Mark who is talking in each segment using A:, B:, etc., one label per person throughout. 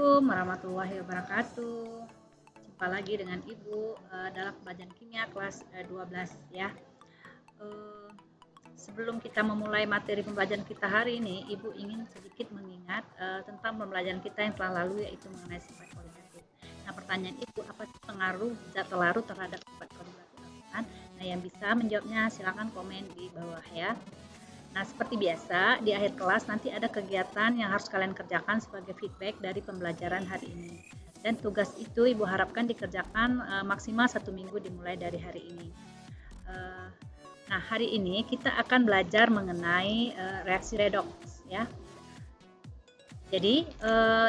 A: Assalamualaikum warahmatullahi wabarakatuh. Jumpa lagi dengan Ibu dalam pembelajaran kimia kelas 12 ya. Sebelum kita memulai materi pembelajaran kita hari ini, Ibu ingin sedikit mengingat tentang pembelajaran kita yang telah lalu, yaitu mengenai sifat koligatif. Nah, pertanyaan Ibu, apa sih pengaruh zat larut terhadap sifat koligatif? Nah, yang bisa menjawabnya silakan komen di bawah ya. Nah, seperti biasa, di akhir kelas nanti ada kegiatan yang harus kalian kerjakan sebagai feedback dari pembelajaran hari ini. Dan tugas itu Ibu harapkan dikerjakan maksimal 1 minggu dimulai dari hari ini. Nah, hari ini kita akan belajar mengenai reaksi redoks ya. Jadi,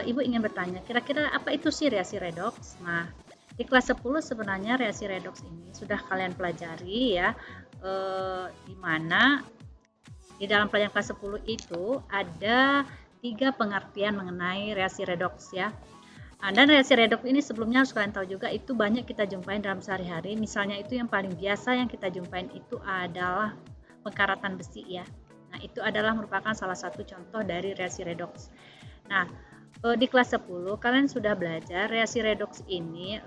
A: Ibu ingin bertanya, kira-kira apa itu sih reaksi redoks? Nah, di kelas 10 sebenarnya reaksi redoks ini sudah kalian pelajari ya, di mana di dalam pelajaran kelas 10 itu ada 3 pengertian mengenai reaksi redoks ya. Nah, dan reaksi redoks ini sebelumnya harus kalian tahu juga itu banyak kita jumpain dalam sehari-hari. Misalnya itu yang paling biasa yang kita jumpain itu adalah pengkaratan besi ya. Nah, itu adalah merupakan salah satu contoh dari reaksi redoks. Nah, di kelas 10 kalian sudah belajar reaksi redoks ini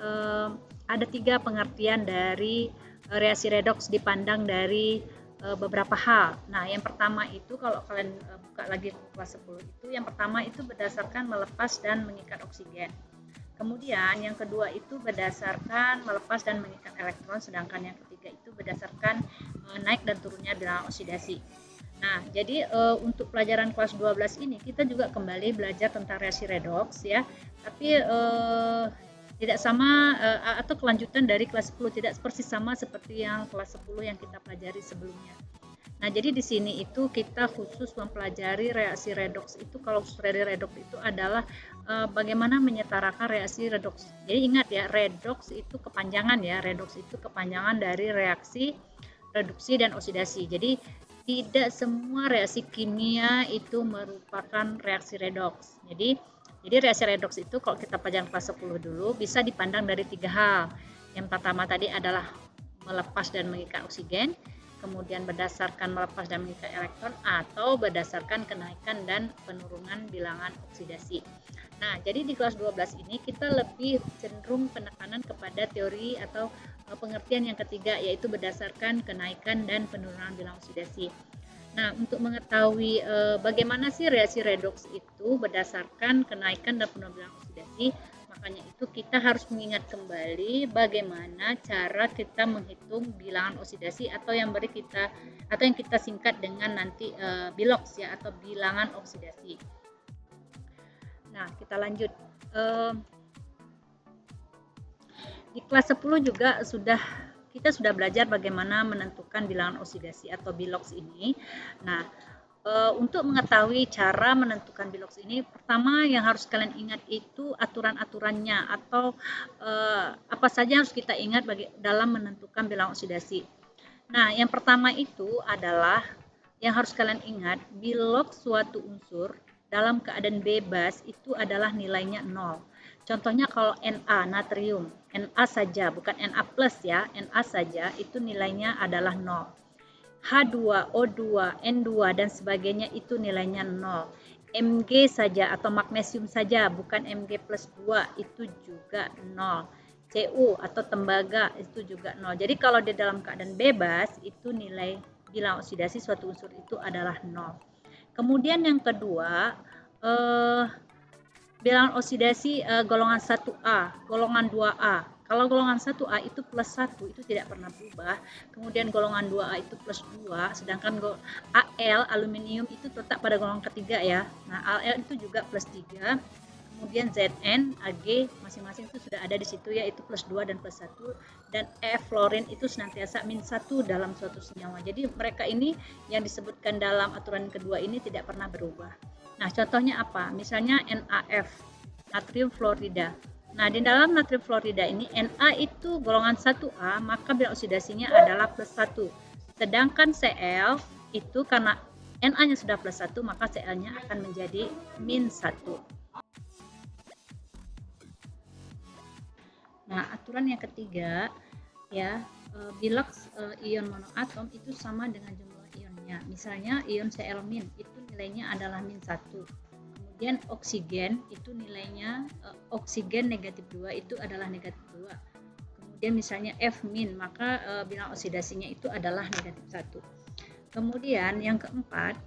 A: ada 3 pengertian dari reaksi redoks dipandang dari beberapa hal. Nah, yang pertama itu kalau kalian buka lagi kelas 10 itu, yang pertama itu berdasarkan melepas dan mengikat oksigen. Kemudian yang kedua itu berdasarkan melepas dan mengikat elektron, sedangkan yang ketiga itu berdasarkan naik dan turunnya bilangan oksidasi. Nah, jadi untuk pelajaran kelas 12 ini kita juga kembali belajar tentang reaksi redoks ya. Tapi tidak sama atau kelanjutan dari kelas 10, tidak persis sama seperti yang kelas 10 yang kita pelajari sebelumnya. Nah, jadi di sini itu kita khusus mempelajari reaksi redoks itu. Kalau reaksi redoks itu adalah bagaimana menyetarakan reaksi redoks. Jadi ingat ya, redoks itu kepanjangan ya. Redoks itu kepanjangan dari reaksi reduksi dan oksidasi. Jadi tidak semua reaksi kimia itu merupakan reaksi redoks. Jadi reaksi redoks itu kalau kita pelajaran kelas 10 dulu bisa dipandang dari 3 hal. Yang pertama tadi adalah melepas dan mengikat oksigen, kemudian berdasarkan melepas dan mengikat elektron, atau berdasarkan kenaikan dan penurunan bilangan oksidasi. Nah, jadi di kelas 12 ini kita lebih cenderung penekanan kepada teori atau pengertian yang ketiga, yaitu berdasarkan kenaikan dan penurunan bilangan oksidasi. Nah, untuk mengetahui bagaimana sih reaksi redoks itu berdasarkan kenaikan dan penurunan oksidasi, makanya itu kita harus mengingat kembali bagaimana cara kita menghitung bilangan oksidasi atau yang kita singkat dengan nanti biloks ya, atau bilangan oksidasi. Nah, kita lanjut. Di kelas 10 juga kita sudah belajar bagaimana menentukan bilangan oksidasi atau biloks ini. Nah, untuk mengetahui cara menentukan biloks ini, pertama yang harus kalian ingat itu aturan-aturannya atau apa saja harus kita ingat dalam menentukan bilangan oksidasi. Nah, yang pertama itu adalah yang harus kalian ingat, biloks suatu unsur dalam keadaan bebas itu adalah nilainya 0. Contohnya kalau Na, natrium, Na saja, bukan Na plus ya, Na saja itu nilainya adalah 0. H2, O2, N2 dan sebagainya itu nilainya 0. Mg saja atau magnesium saja, bukan Mg plus 2, itu juga 0. Cu atau tembaga itu juga 0. Jadi kalau di dalam keadaan bebas, itu nilai bilangan oksidasi suatu unsur itu adalah 0. Kemudian yang kedua, bilangan oksidasi golongan 1A, golongan 2A. Kalau golongan 1A itu plus 1, itu tidak pernah berubah. Kemudian golongan 2A itu plus 2, sedangkan Al, aluminium itu tetap pada golongan ketiga ya. Nah, Al itu juga plus 3. Kemudian Zn, Ag masing-masing itu sudah ada di situ ya, itu plus 2 dan plus 1. Dan F, fluorin itu senantiasa min 1 dalam suatu senyawa. Jadi mereka ini yang disebutkan dalam aturan kedua ini tidak pernah berubah. Nah, contohnya apa? Misalnya NaF, natrium fluorida. Nah, di dalam natrium fluorida ini Na itu golongan 1A, maka bilangan oksidasinya adalah plus 1. Sedangkan Cl itu karena Na-nya sudah plus 1, maka Cl-nya akan menjadi min 1. Nah, aturan yang ketiga ya, biloks ion monoatom itu sama dengan jumlah ionnya. Misalnya ion Cl- itu nilainya adalah min 1. Kemudian oksigen itu nilainya oksigen negatif 2 itu adalah negatif 2. Kemudian misalnya F min, maka bilangan oksidasinya itu adalah negatif 1. Kemudian yang keempat,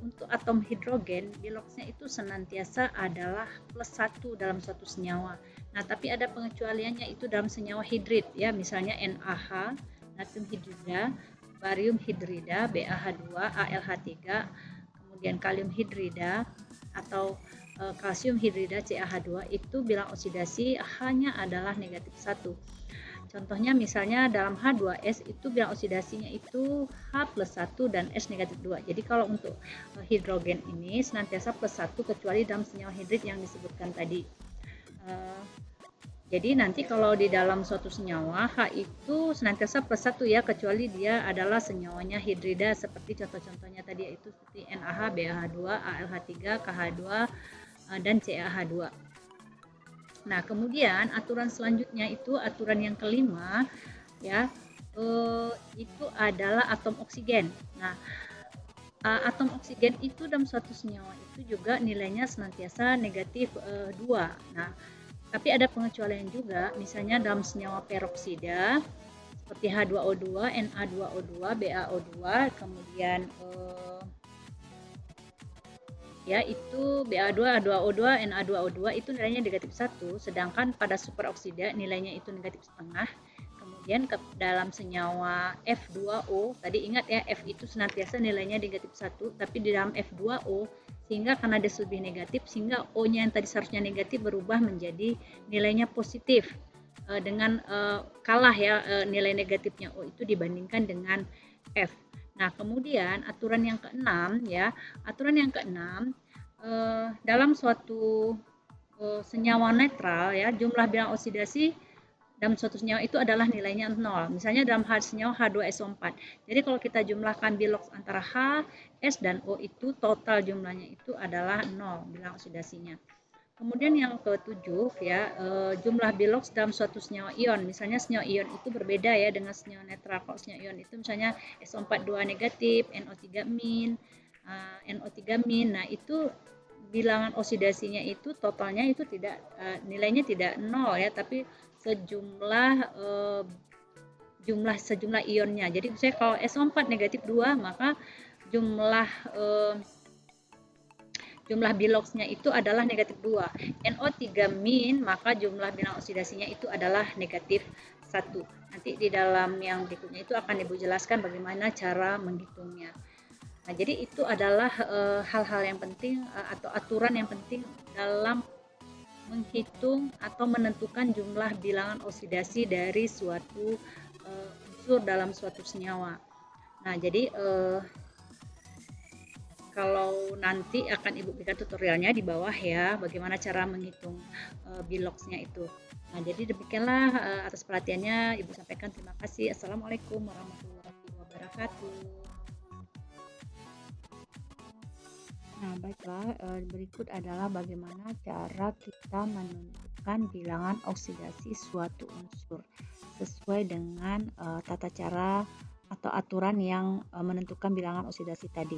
A: untuk atom hidrogen, biloxnya itu senantiasa adalah plus 1 dalam suatu senyawa. Nah, tapi ada pengecualiannya itu dalam senyawa hidrid ya, misalnya NaH, natrium hidrida, barium hidrida, BaH2, AlH3, kemudian kalium hidrida atau kalsium hidrida CaH2 itu bilang oksidasi hanya adalah negatif 1. Contohnya misalnya dalam H2S itu bilang oksidasinya itu H plus 1 dan S negatif 2. Jadi kalau untuk hidrogen ini senantiasa plus 1 kecuali dalam senyawa hidrid yang disebutkan tadi. Jadi nanti kalau di dalam suatu senyawa H itu senantiasa plus 1 ya, kecuali dia adalah senyawanya hidrida seperti contoh-contohnya tadi yaitu seperti NaH, BaH2, AlH3, KH2 dan CaH2. Nah, kemudian aturan selanjutnya itu aturan yang kelima ya, itu adalah atom oksigen. Nah, atom oksigen itu dalam suatu senyawa itu juga nilainya senantiasa negatif 2. Nah, tapi ada pengecualian juga, misalnya dalam senyawa peroksida seperti H2O2, Na2O2, BaO2, kemudian ya itu Ba2, H2O2, Na2O2 itu nilainya negatif 1, sedangkan pada superoksida nilainya itu negatif setengah. Kemudian dalam senyawa F2O, tadi ingat ya, F itu senantiasa nilainya negatif 1, tapi di dalam F2O sehingga karena dia lebih negatif sehingga O-nya yang tadi seharusnya negatif berubah menjadi nilainya positif dengan kalah ya nilai negatifnya O itu dibandingkan dengan F. Nah, kemudian aturan yang keenam ya, aturan yang keenam dalam suatu senyawa netral ya, jumlah bilangan oksidasi dalam suatu senyawa itu adalah nilainya 0. Misalnya dalam senyawa H2SO4. Jadi kalau kita jumlahkan bilox antara H, S, dan O itu total jumlahnya itu adalah 0 bilangan oksidasinya. Kemudian yang ketujuh ya, jumlah bilox dalam suatu senyawa ion. Misalnya senyawa ion itu berbeda ya dengan senyawa netral. Kalau senyawa ion itu misalnya SO4 2 negatif, NO3 min, NO3 min. Nah, itu bilangan oksidasinya itu totalnya itu tidak nilainya tidak 0 ya, tapi sejumlah ionnya. Jadi misalnya kalau SO4 negatif 2 maka jumlah biloxnya itu adalah negatif 2. NO3 min maka jumlah bilangan oksidasinya itu adalah negatif 1. Nanti di dalam yang berikutnya itu akan Ibu jelaskan bagaimana cara menghitungnya. Nah, jadi itu adalah hal-hal yang penting atau aturan yang penting dalam menghitung atau menentukan jumlah bilangan oksidasi dari suatu unsur dalam suatu senyawa. Nah, jadi kalau nanti akan Ibu berikan tutorialnya di bawah ya, bagaimana cara menghitung biloxnya itu. Nah, jadi demikianlah atas perhatiannya Ibu sampaikan. Terima kasih. Assalamualaikum warahmatullahi wabarakatuh. Nah, baiklah, berikut adalah bagaimana cara kita menentukan bilangan oksidasi suatu unsur sesuai dengan tata cara atau aturan yang menentukan bilangan oksidasi tadi.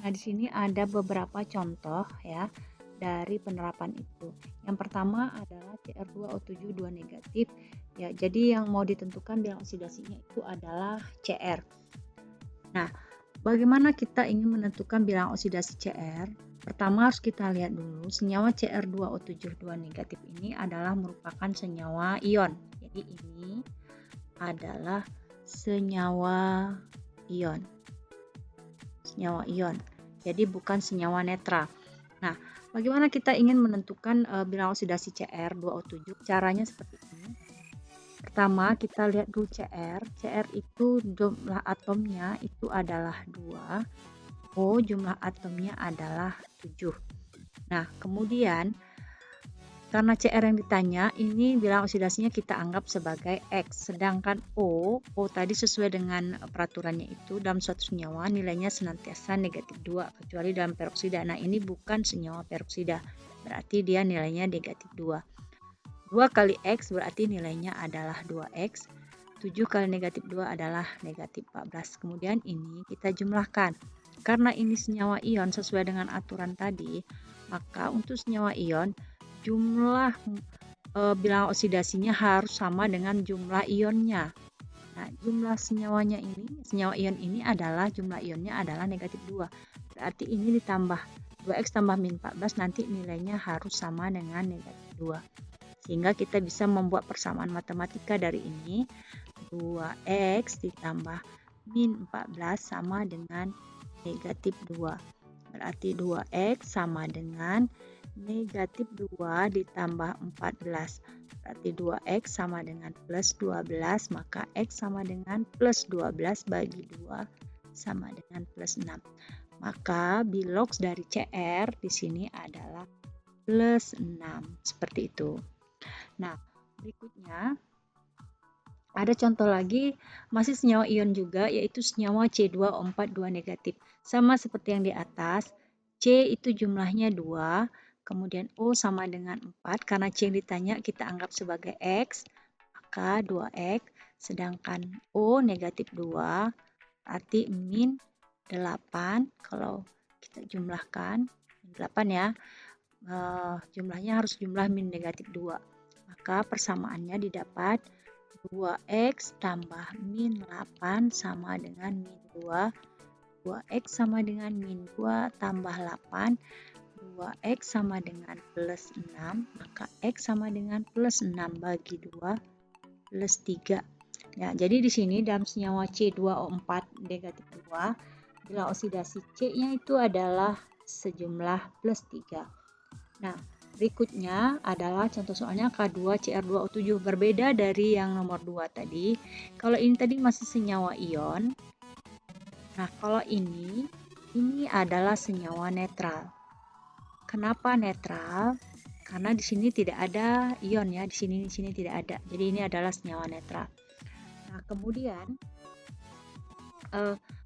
A: Nah, di sini ada beberapa contoh ya dari penerapan itu. Yang pertama adalah Cr2O7 2 negatif. Ya, jadi yang mau ditentukan bilangan oksidasinya itu adalah Cr. Nah, bagaimana kita ingin menentukan bilangan oksidasi Cr? Pertama harus kita lihat dulu senyawa Cr2O7 2 negatif ini adalah merupakan senyawa ion. Jadi ini adalah senyawa ion. Senyawa ion. Jadi bukan senyawa netral. Nah, bagaimana kita ingin menentukan bilangan oksidasi Cr2O7? Caranya seperti ini. Pertama, kita lihat dulu Cr. Cr itu jumlah atomnya itu adalah 2. O jumlah atomnya adalah 7. Nah, kemudian karena Cr yang ditanya, ini bilangan oksidasinya kita anggap sebagai X. Sedangkan O tadi sesuai dengan peraturannya itu dalam suatu senyawa nilainya senantiasa negatif 2 kecuali dalam peroksida. Nah, ini bukan senyawa peroksida. Berarti dia nilainya negatif 2. 2 kali X berarti nilainya adalah 2X. 7 kali negatif 2 adalah negatif 14. Kemudian ini kita jumlahkan. karena ini senyawa ion sesuai dengan aturan tadi, maka untuk senyawa ion jumlah bilangan oksidasinya harus sama dengan jumlah ionnya. Nah, jumlah senyawa ion ini adalah jumlah ionnya adalah negatif 2. Berarti ini ditambah 2x tambah min 14 nanti nilainya harus sama dengan negatif 2. Sehingga kita bisa membuat persamaan matematika dari ini. 2x ditambah min 14 sama dengan negatif 2. Berarti 2x sama dengan negatif 2 ditambah 14. Berarti 2x sama dengan plus 12, maka x sama dengan plus 12 bagi 2 sama dengan plus 6. Maka bilox dari CR di sini adalah plus 6. Seperti itu. Nah, berikutnya ada contoh lagi, masih senyawa ion juga, yaitu senyawa C2O4 2 negatif. Sama seperti yang di atas, C itu jumlahnya 2, kemudian O sama dengan 4, karena C yang ditanya kita anggap sebagai X, maka 2X, sedangkan O negatif 2, berarti min 8, kalau kita jumlahkan, 8 ya, jumlahnya harus jumlah min negatif 2. Maka persamaannya didapat 2x tambah min 8 sama dengan min 2. 2x sama dengan min 2 tambah 8. 2x sama dengan plus 6. Maka x sama dengan plus 6 bagi 2 plus 3. Ya, jadi di sini dalam senyawa C2O4 negatif 2, bilangan oksidasi C-nya itu adalah sejumlah plus 3. Nah, berikutnya adalah contoh soalnya K2CR2O7, berbeda dari yang nomor 2 tadi. Kalau ini tadi masih senyawa ion. Nah, kalau ini adalah senyawa netral. Kenapa netral? Karena di sini tidak ada ion ya, di sini tidak ada. Jadi ini adalah senyawa netral. Nah, kemudian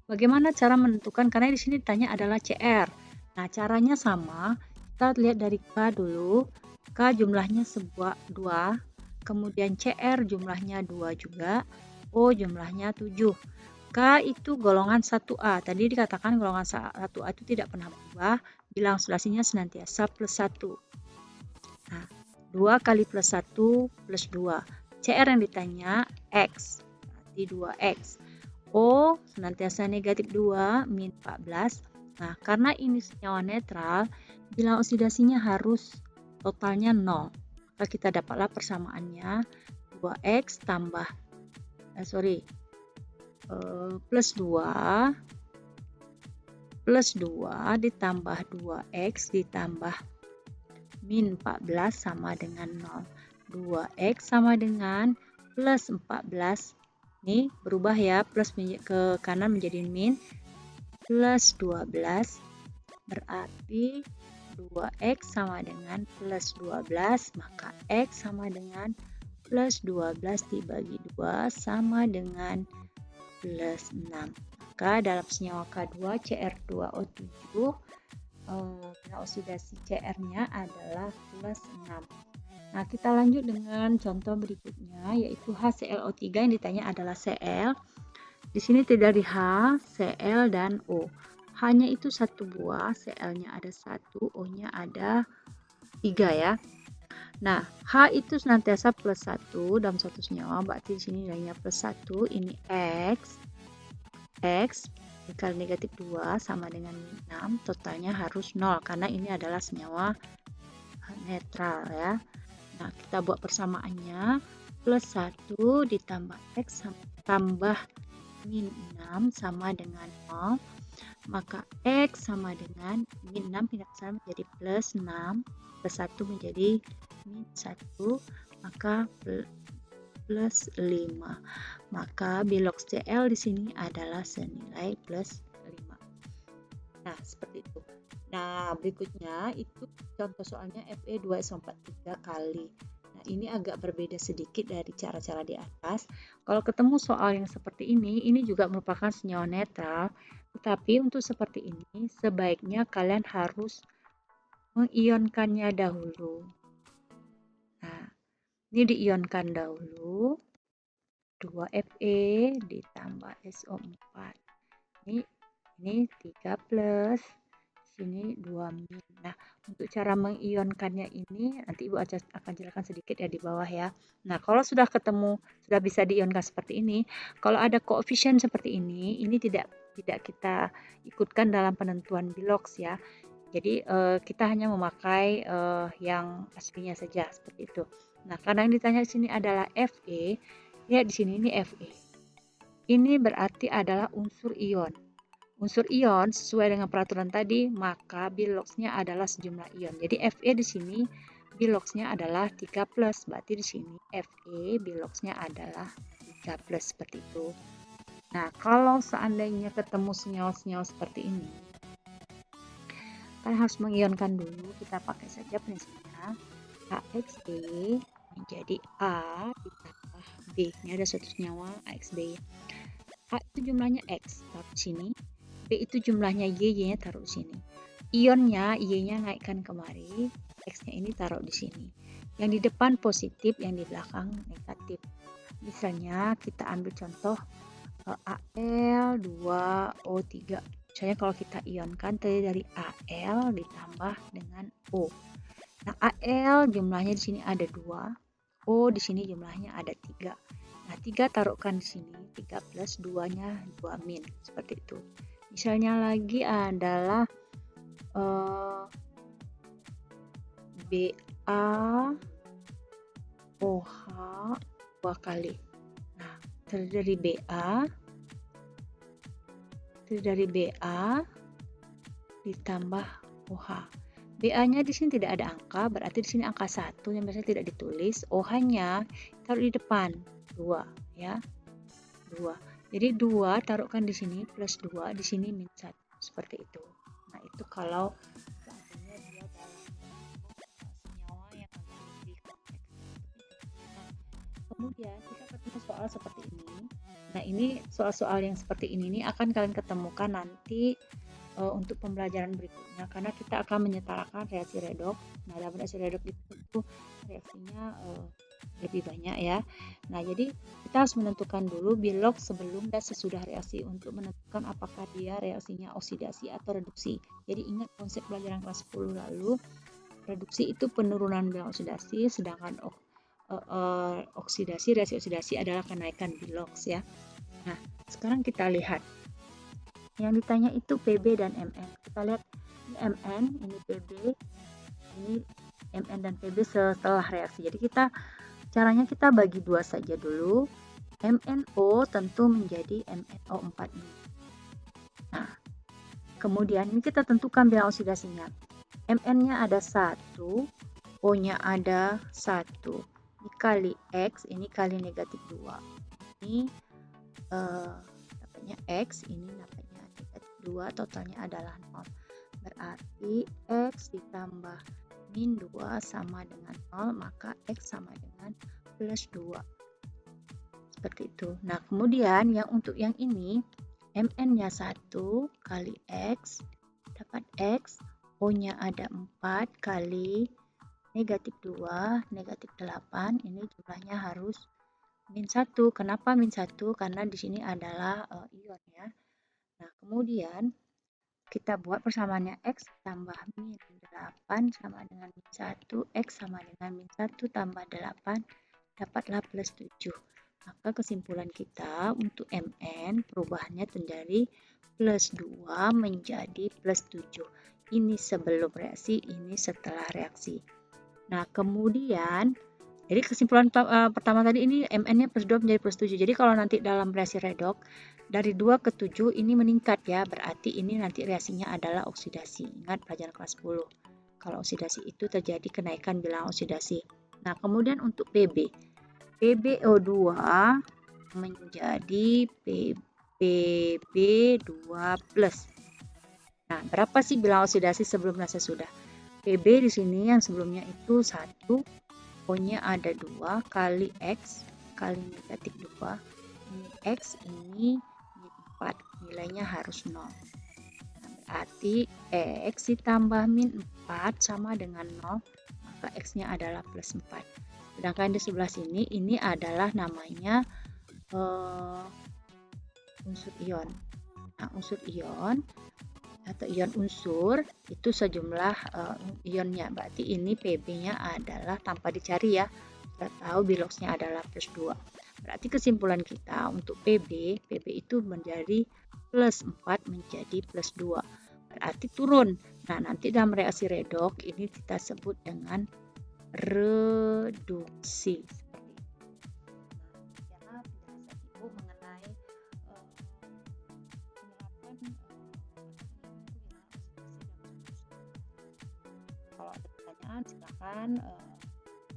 A: bagaimana cara menentukan, karena di sini ditanya adalah CR. Nah, caranya sama. Kita lihat dari K dulu. K jumlahnya 2, kemudian CR jumlahnya 2 juga, O jumlahnya 7. K itu golongan 1A. Tadi dikatakan golongan 1A itu tidak pernah berubah, bilangan oksidasinya senantiasa plus 1. Nah, 2 kali plus 1 plus 2. CR yang ditanya X, berarti 2X. O senantiasa negatif 2, min 14. Nah, karena ini senyawa netral, bilangan oksidasinya harus totalnya 0. Maka kita dapatlah persamaannya 2x tambah plus 2 ditambah 2x ditambah min 14 sama dengan 0. 2x sama dengan plus 14. Ini berubah ya, plus ke kanan menjadi min, plus 12, berarti 2x sama dengan plus 12, maka x sama dengan plus 12 dibagi 2 sama dengan plus 6. Maka dalam senyawa K2 CR2O7, oksidasi CR-nya adalah plus 6. Nah, kita lanjut dengan contoh berikutnya, yaitu HClO3 yang ditanya adalah Cl. Di sini tidak di H, Cl, dan O. H-nya itu satu buah, Cl-nya ada 1, O-nya ada 3 ya. Nah, H itu senantiasa plus 1 dalam satu senyawa, berarti di sini nilainya plus 1, ini X dikali negatif 2 sama dengan 6, totalnya harus 0, karena ini adalah senyawa netral ya. Nah, kita buat persamaannya, plus 1 ditambah X tambah min 6 sama dengan 0. Maka X sama dengan min 6 pindah ke sana menjadi plus 6, plus 1 menjadi min 1, maka plus 5. Maka bilox Cl di sini adalah senilai plus 5. Nah, seperti itu. Nah, berikutnya itu contoh soalnya Fe2SO4 3 kali. Nah, ini agak berbeda sedikit dari cara-cara di atas. Kalau ketemu soal yang seperti ini juga merupakan senyawa netral. Tetapi untuk seperti ini, sebaiknya kalian harus mengionkannya dahulu. Nah, ini diionkan dahulu. 2Fe ditambah SO4. Ini Ini 3 plus, sini 2 min. Nah, untuk cara mengionkannya ini nanti Ibu akan jelaskan sedikit ya di bawah ya. Nah, kalau sudah ketemu, sudah bisa diionkan seperti ini, kalau ada koefisien seperti ini tidak kita ikutkan dalam penentuan Bilox ya. Jadi kita hanya memakai yang aslinya saja seperti itu. Nah, karena yang ditanya di sini adalah Fe, lihat di sini ini Fe. Ini berarti adalah unsur ion. Unsur ion sesuai dengan peraturan tadi, maka Biloxnya adalah sejumlah ion. Jadi Fe di sini Biloxnya adalah 3 plus, berarti di sini Fe Biloxnya adalah 3 plus seperti itu. Nah, kalau seandainya ketemu senyawa-senyawa seperti ini, kan harus mengionkan dulu. Kita pakai saja prinsipnya AXB menjadi A ditambah B. Ini ada suatu senyawa AXB. A itu jumlahnya X, taruh di sini. B itu jumlahnya Y, nya taruh di sini. Ionnya, Y-nya naikkan kemari, X-nya ini taruh di sini. Yang di depan positif, yang di belakang negatif. Misalnya kita ambil contoh Al2O3. Misalnya kalau kita ionkan tadi dari Al ditambah dengan O. Nah, Al jumlahnya di sini ada 2, O di sini jumlahnya ada 3. Nah, 3 taruhkan di sini, 3 plus 2-nya 2 min, seperti itu. Misalnya lagi adalah BaOH 2 kali. Nah, terdiri dari BA ditambah OH. BA-nya di sini tidak ada angka, berarti di sini angka 1 yang biasanya tidak ditulis. OH-nya taruh di depan 2 ya. 2. Jadi 2 taruhkan di sini plus 2, di sini min 1. Seperti itu. Nah, itu kalau seandainya dia dalam senyawa yang lebih kompleks. Kemudian kita ketemu soal seperti ini. Nah, ini soal-soal yang seperti ini akan kalian ketemukan nanti untuk pembelajaran berikutnya, karena kita akan menyetarakan reaksi redoks. Nah, dalam reaksi redoks itu reaksinya lebih banyak ya. Nah, jadi kita harus menentukan dulu Bilox sebelum dan sesudah reaksi untuk menentukan apakah dia reaksinya oksidasi atau reduksi. Jadi ingat konsep pelajaran kelas 10 lalu, reduksi itu penurunan bilang oksidasi, sedangkan reaksi oksidasi adalah kenaikan Bilox ya. Nah, sekarang kita lihat. Yang ditanya itu PB dan MN. Kita lihat ini MN, ini PB, ini MN dan PB setelah reaksi. Jadi caranya kita bagi 2 saja dulu. MNO tentu menjadi MNO4 ini. Nah, kemudian ini kita tentukan bilang oksidasinya. MN-nya ada 1, O-nya ada 1. Dikali X, ini kali negatif 2. Ini namanya X, ini namanya 2, totalnya adalah 0. Berarti X ditambah min 2 sama dengan 0, maka X sama dengan plus 2. Seperti itu. Nah, kemudian untuk yang ini, MN-nya 1 kali X, dapat X, O-nya ada 4 kali negatif 2, negatif 8, ini jumlahnya harus min 1. Kenapa min 1? Karena di sini adalah ion ya. Nah, kemudian kita buat persamaannya X tambah min 8 sama dengan min 1, X sama dengan min 1 tambah 8, dapatlah plus 7. Maka kesimpulan kita untuk MN perubahannya dari plus 2 menjadi plus 7. Ini sebelum reaksi, ini setelah reaksi. Nah, kemudian jadi kesimpulan pertama tadi ini MN-nya plus 2 menjadi plus 7. Jadi kalau nanti dalam reaksi redoks dari 2 ke 7 ini meningkat ya, berarti ini nanti reaksinya adalah oksidasi. Ingat pelajaran kelas 10. Kalau oksidasi itu terjadi kenaikan bilangan oksidasi. Nah, kemudian untuk PB. PbO2 menjadi PB2+. Nah, berapa sih bilangan oksidasi sebelum dan sesudah? PB di sini yang sebelumnya itu 1, O-nya ada 2 kali X kali negatif 2. Ini X, ini 4. Nilainya harus 0. Nah, berarti X ditambah min 4 sama dengan 0. Maka X-nya adalah plus 4. Sedangkan di sebelah sini, ini adalah namanya unsur ion.
B: Nah, unsur ion atau ion unsur itu sejumlah ionnya. Berarti ini Pb-nya adalah tanpa dicari ya. Kita tahu Biloxnya adalah +2. Berarti kesimpulan kita untuk Pb itu menjadi +4 menjadi +2. Berarti turun. Nah, nanti dalam reaksi redoks ini kita sebut dengan reduksi. Seperti itu. Nah, penjelasan Ibu mengenai penerapan kalau ada pertanyaan silakan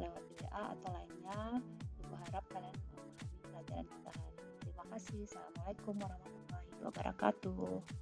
B: lewat WA atau lainnya. Ibu harap kalian memahami pelajaran kita hari ini. Terima kasih. Assalamualaikum warahmatullahi wabarakatuh.